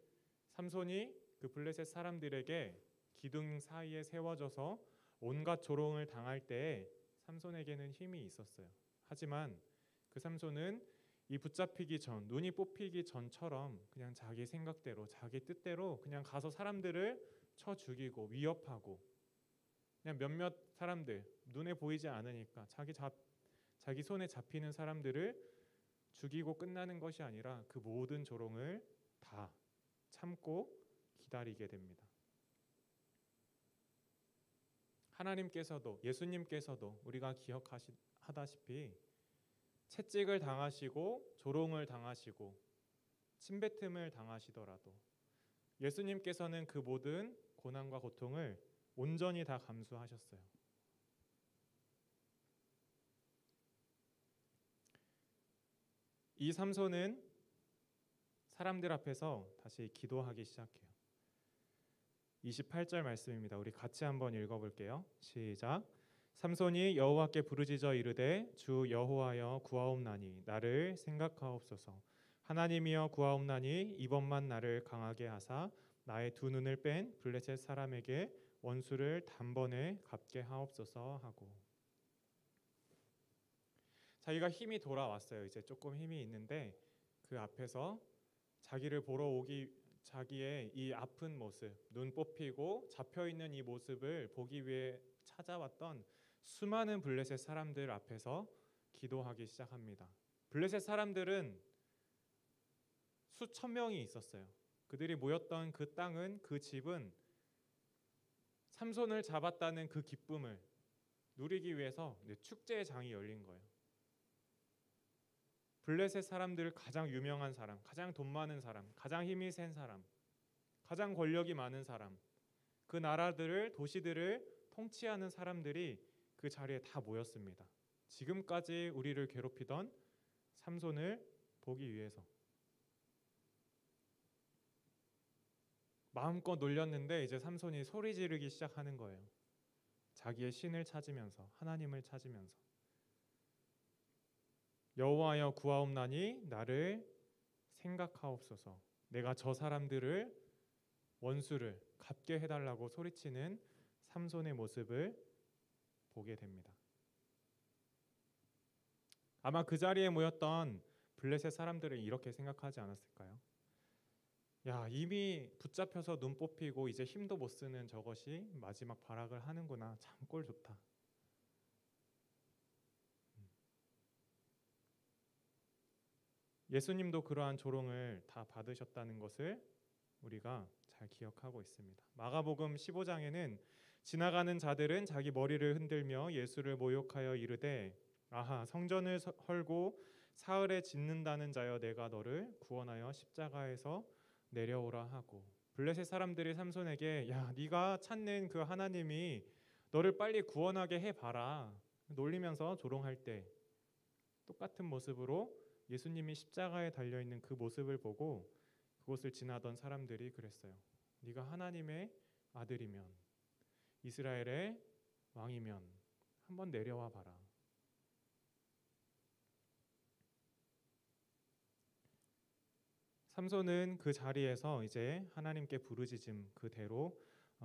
삼손이 그 블레셋 사람들에게 기둥 사이에 세워져서 온갖 조롱을 당할 때에 삼손에게는 힘이 있었어요. 하지만 그 삼손은 이 붙잡히기 전, 눈이 뽑히기 전처럼 그냥 자기 생각대로, 자기 뜻대로 그냥 가서 사람들을 쳐 죽이고 위협하고, 그냥 몇몇 사람들, 눈에 보이지 않으니까 자기 손에 잡히는 사람들을 죽이고 끝나는 것이 아니라 그 모든 조롱을 다 참고 기다리게 됩니다. 하나님께서도, 예수님께서도 우리가 기억하다시피 채찍을 당하시고 조롱을 당하시고 침뱉음을 당하시더라도 예수님께서는 그 모든 고난과 고통을 온전히 다 감수하셨어요. 이 삼손은 사람들 앞에서 다시 기도하기 시작해요. 28절 말씀입니다. 우리 같이 한번 읽어볼게요. 시작. 삼손이 여호와께 부르짖어 이르되 주 여호와여 구하옵나니 나를 생각하옵소서. 하나님이여 구하옵나니 이번만 나를 강하게 하사 나의 두 눈을 뺀 블레셋 사람에게 원수를 단번에 갚게 하옵소서 하고, 자기가 힘이 돌아왔어요. 이제 조금 힘이 있는데 그 앞에서 자기를 보러 오기, 자기의 이 아픈 모습, 눈 뽑히고 잡혀있는 이 모습을 보기 위해 찾아왔던 수많은 블레셋 사람들 앞에서 기도하기 시작합니다. 블레셋 사람들은 수천 명이 있었어요. 그들이 모였던 그 땅은, 그 집은 삼손을 잡았다는 그 기쁨을 누리기 위해서 축제의 장이 열린 거예요. 블레셋 사람들 가장 유명한 사람, 가장 돈 많은 사람, 가장 힘이 센 사람, 가장 권력이 많은 사람, 그 나라들을, 도시들을 통치하는 사람들이 그 자리에 다 모였습니다. 지금까지 우리를 괴롭히던 삼손을 보기 위해서. 마음껏 놀렸는데 이제 삼손이 소리 지르기 시작하는 거예요. 자기의 신을 찾으면서, 하나님을 찾으면서. 여호와여 구하옵나니 나를 생각하옵소서. 내가 저 사람들을, 원수를 갚게 해달라고 소리치는 삼손의 모습을 보게 됩니다. 아마 그 자리에 모였던 블레셋 사람들은 이렇게 생각하지 않았을까요? 야, 이미 붙잡혀서 눈 뽑히고 이제 힘도 못 쓰는 저것이 마지막 발악을 하는구나. 참 꼴 좋다. 예수님도 그러한 조롱을 다 받으셨다는 것을 우리가 잘 기억하고 있습니다. 마가복음 15장에는 지나가는 자들은 자기 머리를 흔들며 예수를 모욕하여 이르되 아하, 성전을 헐고 사흘에 짓는다는 자여 내가 너를 구원하여 십자가에서 내려오라 하고, 블레셋 사람들이 삼손에게 야, 네가 찾는 그 하나님이 너를 빨리 구원하게 해봐라 놀리면서 조롱할 때 똑같은 모습으로 예수님이 십자가에 달려있는 그 모습을 보고 그곳을 지나던 사람들이 그랬어요. 네가 하나님의 아들이면, 이스라엘의 왕이면 한번 내려와 봐라. 삼손은 그 자리에서 이제 하나님께 부르짖음 그대로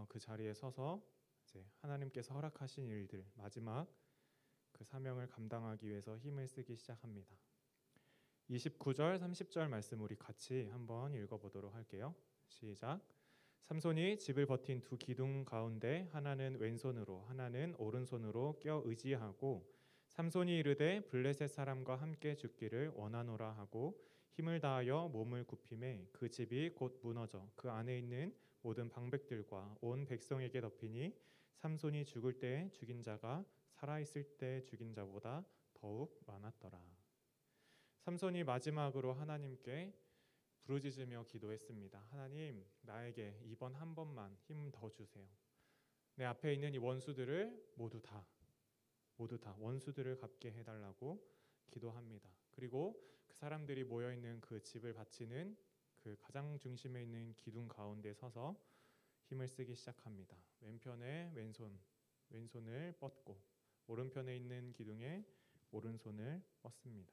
그 자리에 서서 이제 하나님께서 허락하신 일들, 마지막 그 사명을 감당하기 위해서 힘을 쓰기 시작합니다. 29절 30절 말씀 우리 같이 한번 읽어보도록 할게요. 시작. 삼손이 집을 버틴 두 기둥 가운데 하나는 왼손으로 하나는 오른손으로 껴 의지하고 삼손이 이르되 블레셋 사람과 함께 죽기를 원하노라 하고 힘을 다하여 몸을 굽히매 그 집이 곧 무너져 그 안에 있는 모든 방백들과 온 백성에게 덮이니 삼손이 죽을 때 죽인 자가 살아있을 때 죽인 자보다 더욱 많았더라. 삼손이 마지막으로 하나님께 부르짖으며 기도했습니다. 하나님, 나에게 이번 한 번만 힘 더 주세요. 내 앞에 있는 이 원수들을 모두 다 원수들을 갚게 해달라고 기도합니다. 그리고 그 사람들이 모여있는 그 집을 바치는 그 가장 중심에 있는 기둥 가운데 서서 힘을 쓰기 시작합니다. 왼편에 왼손을 뻗고 오른편에 있는 기둥에 오른손을 뻗습니다.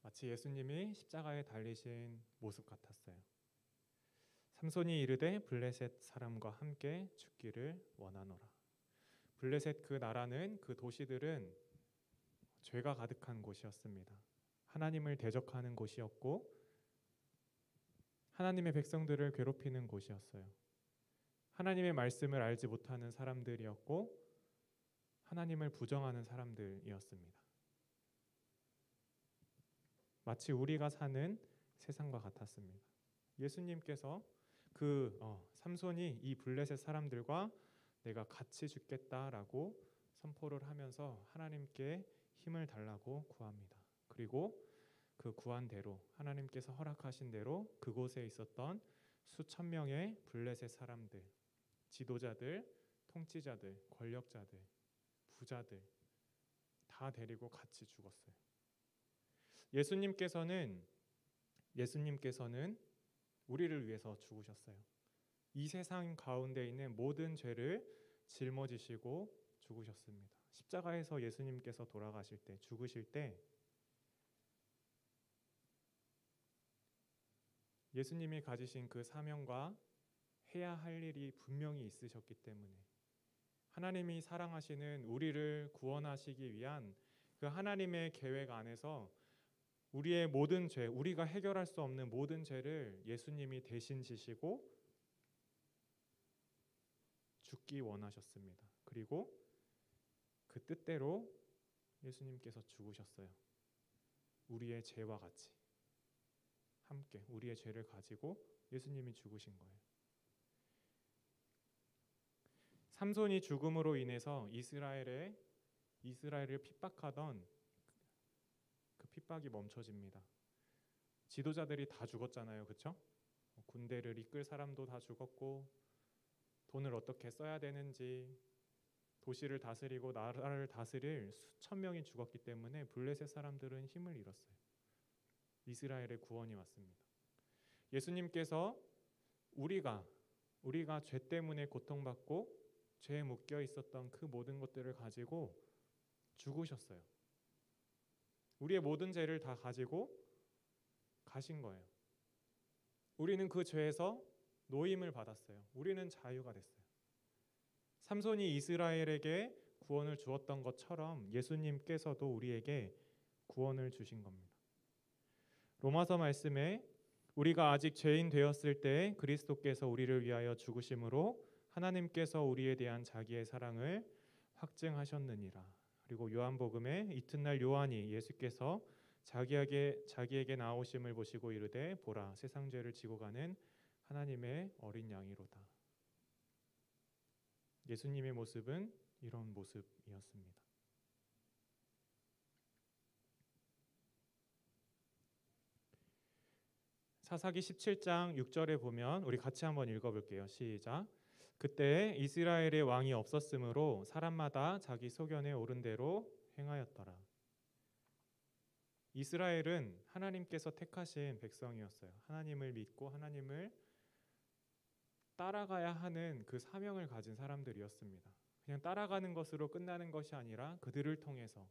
마치 예수님이 십자가에 달리신 모습 같았어요. 삼손이 이르되 블레셋 사람과 함께 죽기를 원하노라. 블레셋 그 나라는, 그 도시들은 죄가 가득한 곳이었습니다. 하나님을 대적하는 곳이었고 하나님의 백성들을 괴롭히는 곳이었어요. 하나님의 말씀을 알지 못하는 사람들이었고 하나님을 부정하는 사람들이었습니다. 마치 우리가 사는 세상과 같았습니다. 예수님께서 삼손이 이 블레셋 사람들과 내가 같이 죽겠다라고 선포를 하면서 하나님께 힘을 달라고 구합니다. 그리고 그 구한 대로, 하나님께서 허락하신 대로 그곳에 있었던 수천 명의 블레셋 사람들, 지도자들, 통치자들, 권력자들, 부자들 다 데리고 같이 죽었어요. 예수님께서는 우리를 위해서 죽으셨어요. 이 세상 가운데 있는 모든 죄를 짊어지시고 죽으셨습니다. 십자가에서 예수님께서 돌아가실 때, 죽으실 때 예수님이 가지신 그 사명과 해야 할 일이 분명히 있으셨기 때문에 하나님이 사랑하시는 우리를 구원하시기 위한 그 하나님의 계획 안에서 우리의 모든 죄, 우리가 해결할 수 없는 모든 죄를 예수님이 대신 지시고 죽기 원하셨습니다. 그리고 그 뜻대로 예수님께서 죽으셨어요. 우리의 죄와 같이 함께 우리의 죄를 가지고 예수님이 죽으신 거예요. 삼손이 죽음으로 인해서 이스라엘을 핍박하던 그 핍박이 멈춰집니다. 지도자들이 다 죽었잖아요, 그렇죠? 군대를 이끌 사람도 다 죽었고 돈을 어떻게 써야 되는지, 도시를 다스리고 나라를 다스릴 수천 명이 죽었기 때문에 블레셋 사람들은 힘을 잃었어요. 이스라엘의 구원이 왔습니다. 예수님께서 우리가 죄 때문에 고통받고 죄에 묶여 있었던 그 모든 것들을 가지고 죽으셨어요. 우리의 모든 죄를 다 가지고 가신 거예요. 우리는 그 죄에서 노임을 받았어요. 우리는 자유가 됐어요. 삼손이 이스라엘에게 구원을 주었던 것처럼 예수님께서도 우리에게 구원을 주신 겁니다. 로마서 말씀에 우리가 아직 죄인 되었을 때 그리스도께서 우리를 위하여 죽으심으로 하나님께서 우리에 대한 자기의 사랑을 확증하셨느니라. 그리고 요한복음에 이튿날 요한이 예수께서 자기에게 나오심을 보시고 이르되 보라 세상 죄를 지고 가는 하나님의 어린 양이로다. 예수님의 모습은 이런 모습이었습니다. 사사기 17장 6절에 보면 우리 같이 한번 읽어볼게요. 시작. 그때 이스라엘의 왕이 없었으므로 사람마다 자기 소견에 오른 대로 행하였더라. 이스라엘은 하나님께서 택하신 백성이었어요. 하나님을 믿고 하나님을 따라가야 하는 그 사명을 가진 사람들이었습니다. 그냥 따라가는 것으로 끝나는 것이 아니라 그들을 통해서,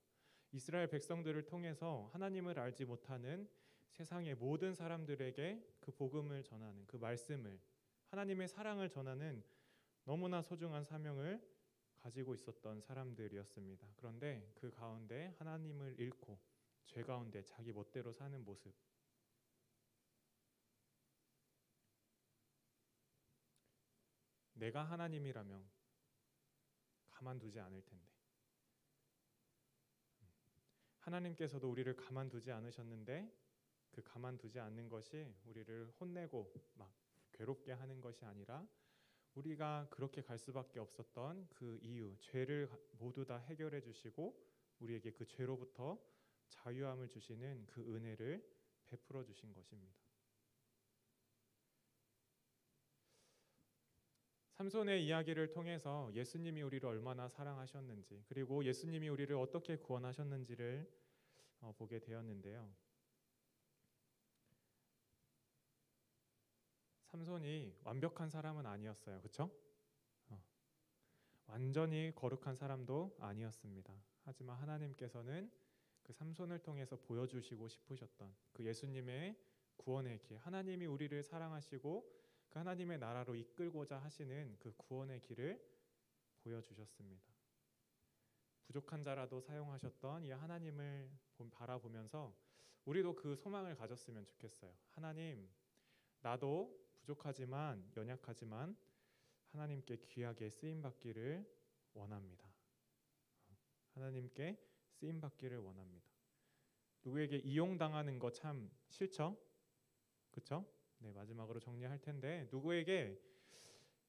이스라엘 백성들을 통해서 하나님을 알지 못하는 세상의 모든 사람들에게 그 복음을 전하는, 그 말씀을, 하나님의 사랑을 전하는 너무나 소중한 사명을 가지고 있었던 사람들이었습니다. 그런데 그 가운데 하나님을 잃고 죄 가운데 자기 멋대로 사는 모습, 내가 하나님이라면 가만두지 않을 텐데, 하나님께서도 우리를 가만두지 않으셨는데 그 가만두지 않는 것이 우리를 혼내고 막 괴롭게 하는 것이 아니라 우리가 그렇게 갈 수밖에 없었던 그 이유, 죄를 모두 다 해결해 주시고 우리에게 그 죄로부터 자유함을 주시는 그 은혜를 베풀어 주신 것입니다. 삼손의 이야기를 통해서 예수님이 우리를 얼마나 사랑하셨는지, 그리고 예수님이 우리를 어떻게 구원하셨는지를 보게 되었는데요. 삼손이 완벽한 사람은 아니었어요. 그렇죠? 완전히 거룩한 사람도 아니었습니다. 하지만 하나님께서는 그 삼손을 통해서 보여주시고 싶으셨던 그 예수님의 구원의 길, 하나님이 우리를 사랑하시고 그 하나님의 나라로 이끌고자 하시는 그 구원의 길을 보여주셨습니다. 부족한 자라도 사용하셨던 이 하나님을 바라보면서 우리도 그 소망을 가졌으면 좋겠어요. 하나님, 나도 부족하지만 연약하지만 하나님께 귀하게 쓰임받기를 원합니다. 하나님께 쓰임받기를 원합니다. 누구에게 이용당하는 거 참 싫죠? 그렇죠? 네, 마지막으로 정리할 텐데, 누구에게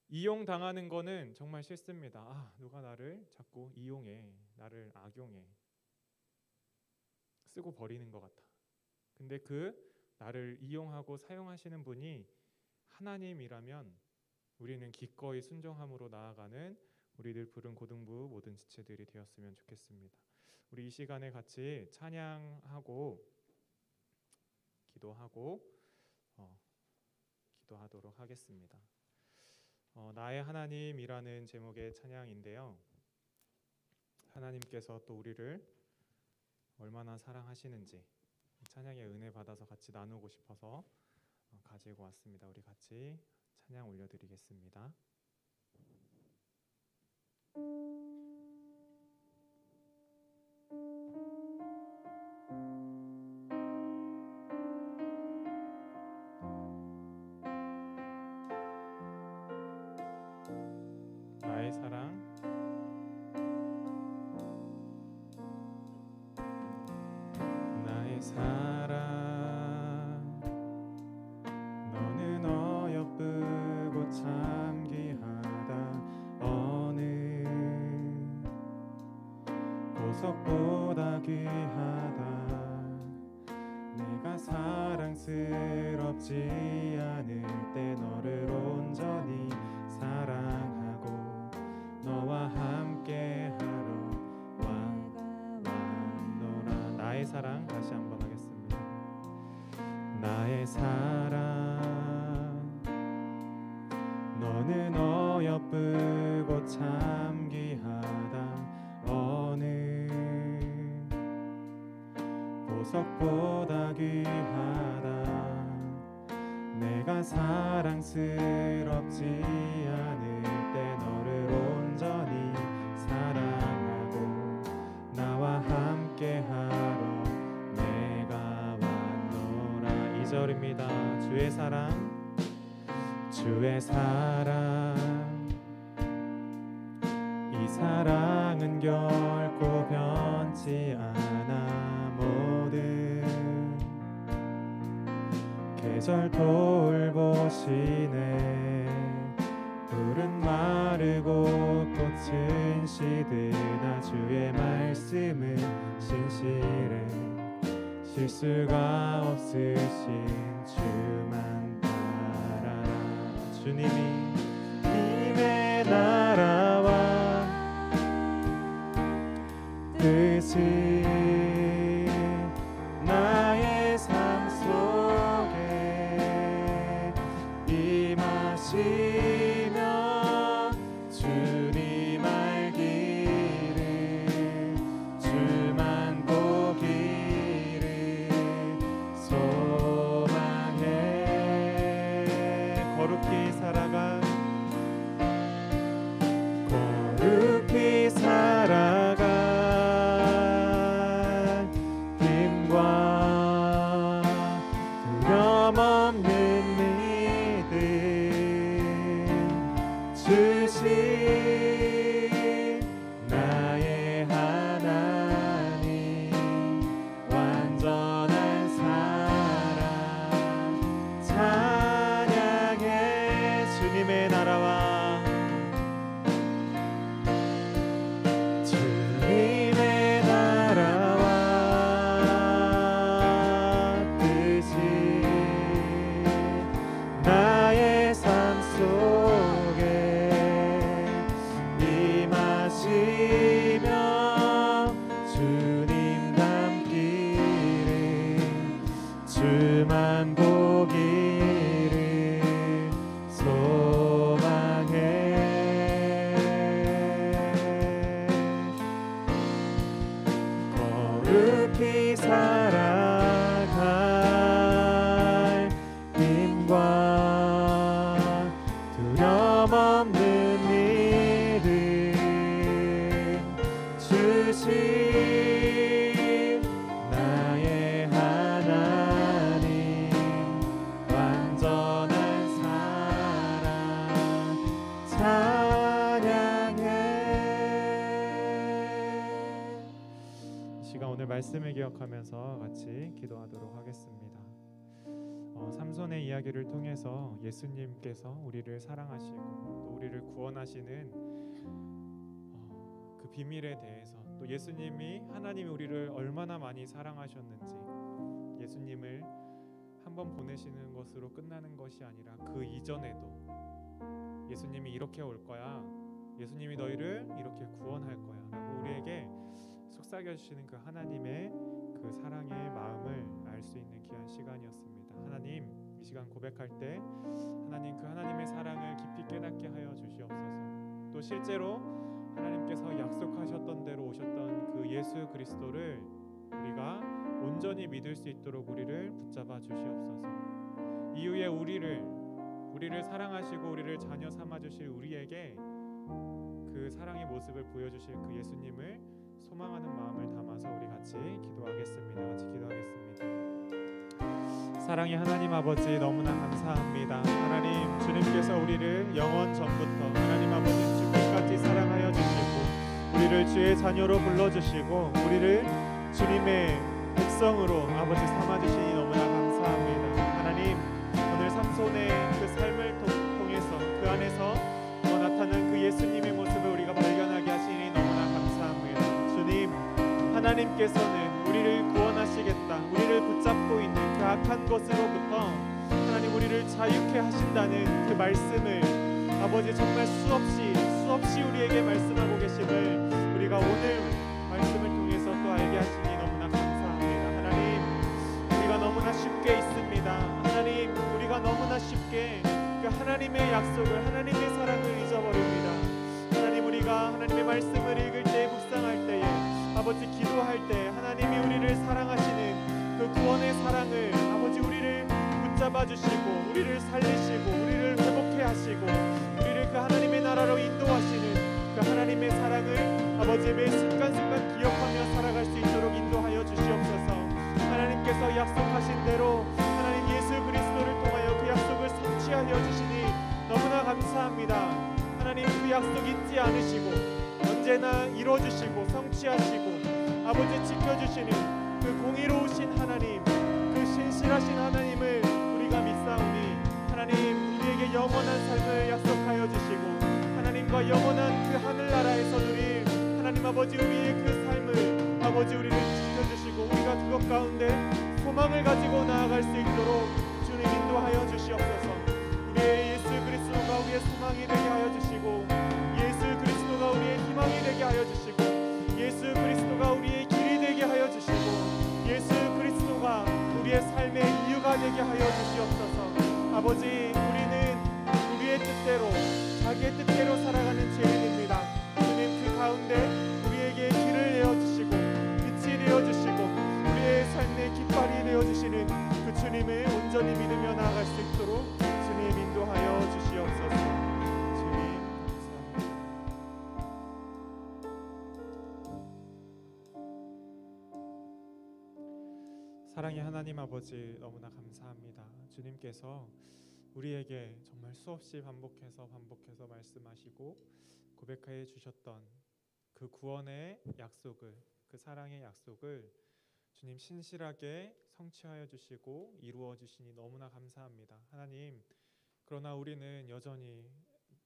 이용당하는 거는 정말 싫습니다. 누가 나를 자꾸 이용해, 나를 악용해, 쓰고 버리는 것 같아. 근데 그 나를 이용하고 사용하시는 분이 하나님이라면 우리는 기꺼이 순종함으로 나아가는 우리들 푸른 고등부 모든 지체들이 되었으면 좋겠습니다. 우리 이 시간에 같이 찬양하고 기도하도록 하겠습니다. 나의 하나님이라는 제목의 찬양인데요. 하나님께서 또 우리를 얼마나 사랑하시는지 찬양의 은혜 받아서 같이 나누고 싶어서 가지고 왔습니다. 우리 같이 찬양 올려드리겠습니다. 나의 사랑, 나의 사랑, 너는 어여쁘고 참 귀하다. 어느 보석보다 귀하다. 내가 사랑스럽지 않을 때 너를 온전히 사랑하고 너와 함께하러 왔노라. 나의 사랑, 다시 한번 하겠습니다. 나의 사랑, 너는 어여쁘고 참 귀하다. 어느 보석보다 귀하다. 내가 사랑스럽지 않을 때 너를 온전히 사랑하고 나와 함께하러 내가 왔노라. 2절입니다. 주의 사랑, 주의 사랑, 이 사랑은 결코 변치 않아. 모든 계절 돌보시네. 푸른 마르고 꽃은 시드나 주의 말씀은 신실해. 실수가 없으신 주만 바라라. 주님이 님의 나라와 뜻이 나의 삶 속에 임하시며 주님 알기를 주만 보기를 소망해. 거룩히 살아가 힘과 두려움 없는 믿음 주신 나의 하나님. 완전한 사랑 찬양해. 주님의 나라와 주님의 나라와 말씀을 기억하면서 같이 기도하도록 하겠습니다. 삼손의 이야기를 통해서 예수님께서 우리를 사랑하시고 또 우리를 구원하시는 그 비밀에 대해서, 또 예수님이 하나님이 우리를 얼마나 많이 사랑하셨는지, 예수님을 한번 보내시는 것으로 끝나는 것이 아니라 그 이전에도 예수님이 이렇게 올 거야, 예수님이 너희를 이렇게 구원할 거야 라고 우리에게 속삭여 주시는 그 하나님의 그 사랑의 마음을 알 수 있는 귀한 시간이었습니다. 하나님, 이 시간 고백할 때 하나님, 그 하나님의 사랑을 깊이 깨닫게 하여 주시옵소서. 또 실제로 하나님께서 약속하셨던 대로 오셨던 그 예수 그리스도를 우리가 온전히 믿을 수 있도록 우리를 붙잡아 주시옵소서. 이후에 우리를 사랑하시고 우리를 자녀 삼아 주실 우리에게 그 사랑의 모습을 보여주실 그 예수님을 소망하는 마음을 담아서 우리 같이 기도하겠습니다. 같이 기도하겠습니다. 사랑의 하나님 아버지, 너무나 감사합니다. 하나님, 주님께서 우리를 영원 전부터 하나님 아버지 죽기까지 사랑하여 주시고 우리를 주의 자녀로 불러주시고 우리를 주님의 백성으로 아버지 삼아주시니 너무나 감사합니다. 하나님, 오늘 삼손의 그 삶을 통해서 그 안에서 나타난 그 예수님의 모습을 우리가 발견하게 하시니 너무나 감사합니다. 주님, 하나님께서는 우리를 구원하시겠다, 우리를 붙잡고 있는 그 악한 것으로부터 하나님 우리를 자유케 하신다는 그 말씀을 아버지 정말 수없이 우리에게 말씀하고 계심을 우리가 오늘 말씀을 통해서 또 알게 하시니 너무나 감사합니다. 하나님, 우리가 너무나 쉽게 있습니다. 하나님, 우리가 너무나 쉽게 그 하나님의 약속을, 하나님의 사랑을 잊어버립니다. 하나님, 우리가 하나님의 말씀을 읽을 때, 묵상할 때에, 아버지 기도할 때 하나님이 우리를 사랑하시는 그 구원의 사랑을 아버지 우리를 붙잡아 주시고 우리를 살리시고 우리를 회복해 하시고 우리를 그 하나님의 나라로 인도하시는 그 하나님의 사랑을 아버지 매 순간순간 기억하며 살아갈 수 있도록 인도하여 주시옵소서. 하나님께서 약속하신 대로 하나님 예수 그리스도를 통하여 그 약속을 성취하여 주시니 너무나 감사합니다. 하나님, 그 약속 잊지 않으시고 언제나 이루어주시고 성취하시고 아버지 지켜주시는 그 공의로우신 하나님, 그 신실하신 하나님을 우리가 믿사오니 하나님, 우리에게 영원한 삶을 약속하여 주시고 하나님과 영원한 그 하늘나라에서 누릴 하나님 아버지 우리의 그 삶을 아버지 우리를 지켜주시고 우리가 그것 가운데 소망을 가지고 나아갈 수 있도록 주님 인도하여 주시옵소서. 우리의 예수 그리스도가 우리의 소망이 되게 하여 주시고 예수 그리스도가 우리의 희망이 되게 하여 주시고 예수 그리스도가 우리의 길이 되게 하여 주시고 예수 그리스도가 우리의 삶의 이유가 되게 하여 주시옵소서. 아버지, 우리는 우리의 뜻대로 자기의 뜻대로 살아가는 죄인입니다. 주님, 그 가운데 우리에게 길을 내어주시고 빛이 되어주시고 우리의 삶의 깃발이 되어주시는 그 주님을 온전히 믿으며 나아갈 수 있도록 주님 인도하여 주시옵소서. 주님 감사합니다. 사랑의 하나님 아버지, 너무나 감사합니다. 주님께서 우리에게 정말 수없이 반복해서 말씀하시고 고백해 주셨던 그 구원의 약속을, 그 사랑의 약속을 주님 신실하게 성취하여 주시고 이루어 주시니 너무나 감사합니다. 하나님, 그러나 우리는 여전히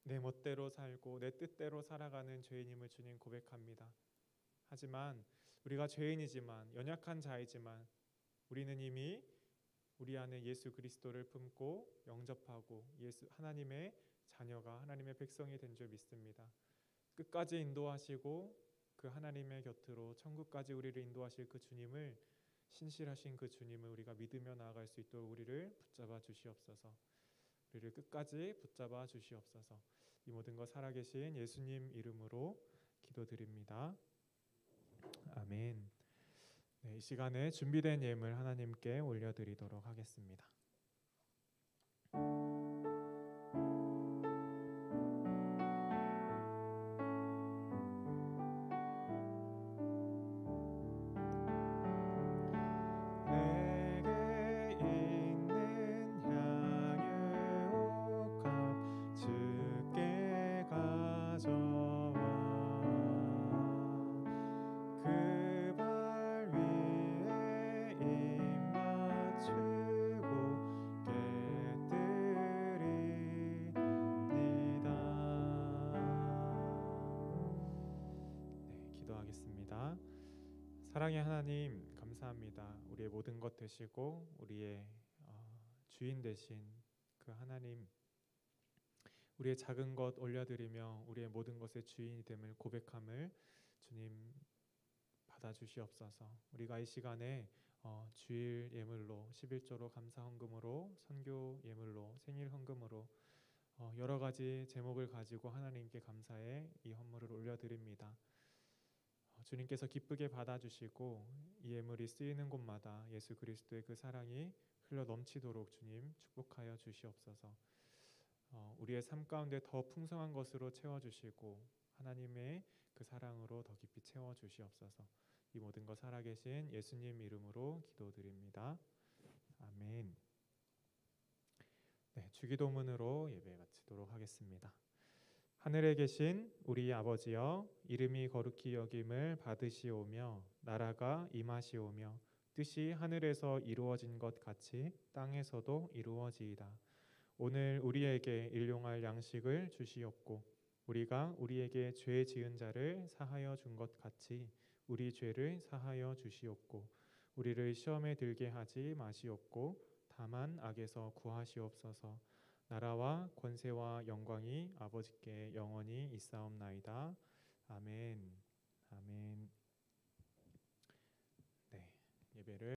내 멋대로 살고 내 뜻대로 살아가는 죄인임을 주님 고백합니다. 하지만 우리가 죄인이지만 연약한 자이지만 우리는 이미 우리 안에 예수 그리스도를 품고 영접하고 하나님의 자녀가 하나님의 백성이 된 줄 믿습니다. 끝까지 인도하시고 그 하나님의 곁으로 천국까지 우리를 인도하실 그 주님을, 신실하신 그 주님을 우리가 믿으며 나아갈 수 있도록 우리를 붙잡아 주시옵소서. 우리를 끝까지 붙잡아 주시옵소서. 이 모든 것 살아계신 예수님 이름으로 기도드립니다. 아멘. 네, 이 시간에 준비된 예물 하나님께 올려드리도록 하겠습니다. 그 발 위 사랑의 하나님, 감사합니다. 우리의 모든 것 되시고 우리의 주인 되신 그 하나님, 우리의 작은 것 올려드리며 우리의 모든 것의 주인이 됨을 고백함을 주님 받아주시옵소서. 우리가 이 시간에 주일 예물로 11조로 감사 헌금으로 선교 예물로 생일 헌금으로 여러 가지 제목을 가지고 하나님께 감사의 이 헌물을 올려드립니다. 주님께서 기쁘게 받아주시고 이 예물이 쓰이는 곳마다 예수 그리스도의 그 사랑이 흘러 넘치도록 주님 축복하여 주시옵소서. 우리의 삶 가운데 더 풍성한 것으로 채워주시고 하나님의 그 사랑으로 더 깊이 채워주시옵소서. 이 모든 것 살아계신 예수님 이름으로 기도드립니다. 아멘. 네, 주기도문으로 예배 마치도록 하겠습니다. 하늘에 계신 우리 아버지여, 이름이 거룩히 여김을 받으시오며 나라가 임하시오며 뜻이 하늘에서 이루어진 것 같이 땅에서도 이루어지이다. 오늘 우리에게 일용할 양식을 주시옵고 우리가 우리에게 죄 지은 자를 사하여 준 것 같이 우리 죄를 사하여 주시옵고 우리를 시험에 들게 하지 마시옵고 다만 악에서 구하시옵소서. 나라와 권세와 영광이 아버지께 영원히 있사옵나이다. 아멘. 아멘. 네, 예배를